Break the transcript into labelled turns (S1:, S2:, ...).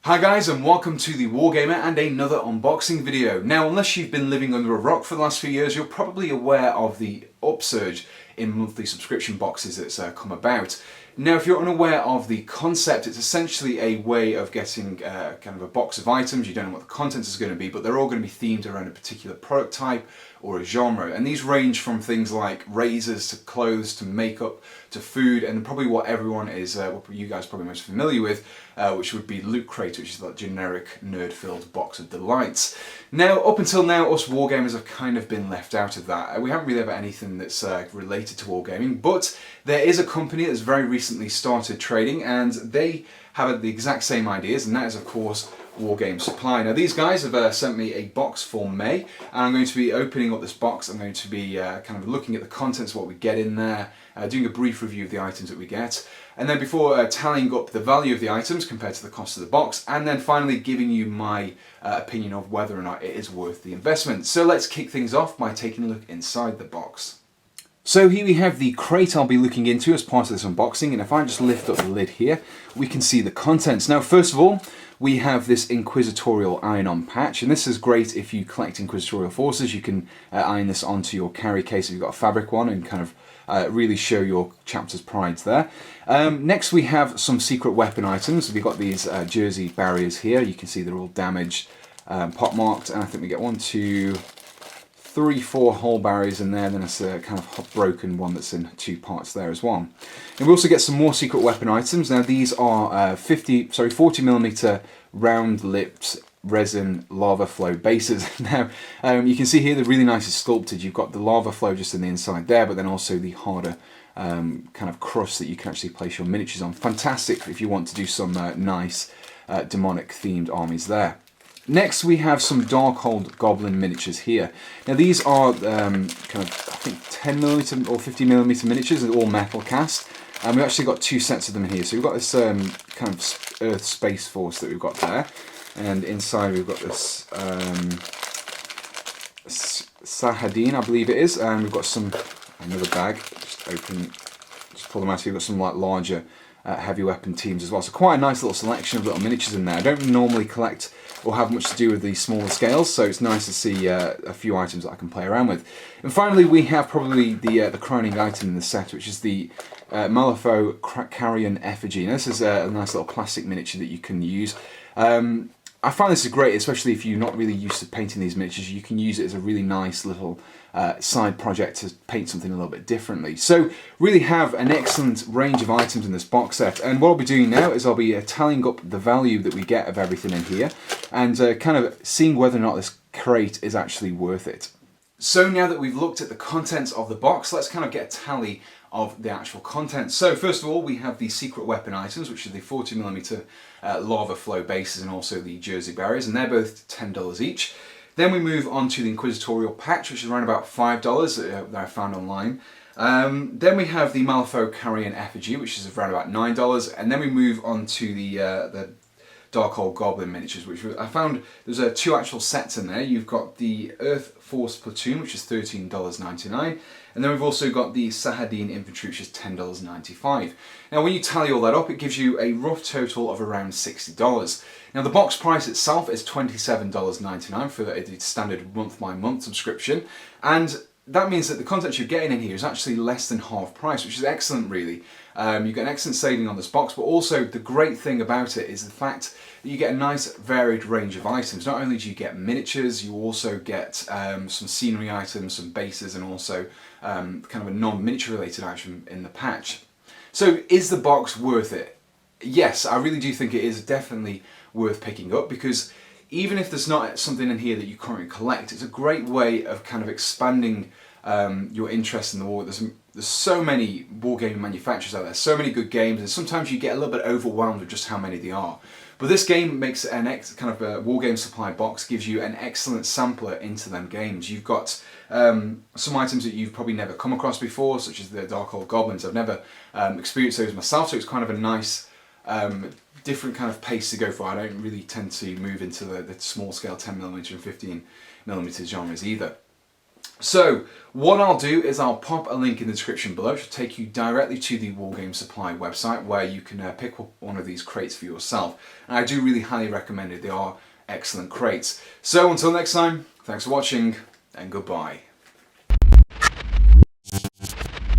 S1: Hi guys, and welcome to the Wargamer and another unboxing video. Now, unless you've been living under a rock for the last few years, you're probably aware of the upsurge in monthly subscription boxes that's come about. Now, if you're unaware of the concept, it's essentially a way of getting kind of a box of items. You don't know what the content is going to be, but they're all going to be themed around a particular product type or a genre. And these range from things like razors to clothes to makeup to food, and probably what everyone is, what you guys are probably most familiar with, which would be Loot Crate, which is that generic nerd-filled box of delights. Now, up until now, us Wargamers have kind of been left out of that. We haven't really ever anything that's related to wargaming, but there is a company that's very recently started trading, and they have the exact same ideas, and that is, of course, Wargames Supply. Now, these guys have sent me a box for May, and I'm going to be opening up this box. I'm going to be kind of looking at the contents, what we get in there, doing a brief review of the items that we get, and then before tallying up the value of the items compared to the cost of the box, and then finally giving you my opinion of whether or not it is worth the investment. So let's kick things off by taking a look inside the box. So here we have the crate I'll be looking into as part of this unboxing, and if I just lift up the lid here, we can see the contents. Now, first of all, we have this Inquisitorial iron-on patch, and this is great if you collect Inquisitorial forces. You can iron this onto your carry case if you've got a fabric one and kind of really show your chapter's pride there. Next we have some secret weapon items. We've got these jersey barriers here. You can see they're all damaged, pot marked, and I think we get 1, 2, 3, 4 hole barriers in there, and then it's a kind of broken one that's in 2 parts there as well. And we also get some more secret weapon items. Now these are 40mm round-lipped resin lava flow bases. Now you can see here they're really nicely sculpted. You've got the lava flow just in the inside there, but then also the harder kind of crust that you can actually place your miniatures on. Fantastic if you want to do some nice demonic themed armies there. Next we have some Darkhold Goblin miniatures here. Now these are kind of, I think, 10mm or 50mm miniatures, and all metal cast. And we've actually got 2 sets of them in here. So we've got this kind of Earth Space Force that we've got there. And inside we've got this Sahadin, I believe it is. And we've got another bag, just pull them out. So we've got some like larger heavy weapon teams as well. So quite a nice little selection of little miniatures in there. I don't normally collect or have much to do with the smaller scales, so it's nice to see a few items that I can play around with. And finally we have probably the crowning item in the set, which is the Malifaux Carrion Effigy. Now, this is a nice little plastic miniature that you can use. I find this is great, especially if you're not really used to painting these miniatures. You can use it as a really nice little side project to paint something a little bit differently. So really have an excellent range of items in this box set, and what I'll be doing now is I'll be tallying up the value that we get of everything in here, and kind of seeing whether or not this crate is actually worth it. So now that we've looked at the contents of the box, let's kind of get a tally of the actual contents. So first of all, we have the secret weapon items, which are the 40mm lava flow bases and also the jersey barriers, and they're both $10 each. Then we move on to the Inquisitorial patch, which is around about $5 that I found online. Then we have the Malifaux Carrion Effigy, which is around about $9, and then we move on to the Darkhold Goblin miniatures, which I found there's 2 actual sets in there. You've got the Earth Force Platoon, which is $13.99, and then we've also got the Sahadin Infantry, which is $10.95. Now when you tally all that up, it gives you a rough total of around $60. Now the box price itself is $27.99 for the standard month-by-month subscription, and that means that the content you're getting in here is actually less than half price, which is excellent really. You get an excellent saving on this box, but also the great thing about it is the fact that you get a nice varied range of items. Not only do you get miniatures, you also get some scenery items, some bases, and also kind of a non-miniature related item in the patch. So is the box worth it? Yes, I really do think it is definitely worth picking up, because even if there's not something in here that you currently collect, it's a great way of kind of expanding your interest in the war. There's so many wargaming manufacturers out there, so many good games, and sometimes you get a little bit overwhelmed with just how many there are. But this game makes kind of a Wargames Supply box, gives you an excellent sampler into them games. You've got some items that you've probably never come across before, such as the Darkhold Goblins. I've never experienced those myself, so it's kind of a nice different kind of pace to go for. I don't really tend to move into the small scale 10mm and 15mm genres either. So what I'll do is I'll pop a link in the description below, which will take you directly to the Wargames Supply website where you can pick up one of these crates for yourself. And I do really highly recommend it. They are excellent crates. So until next time, thanks for watching and goodbye.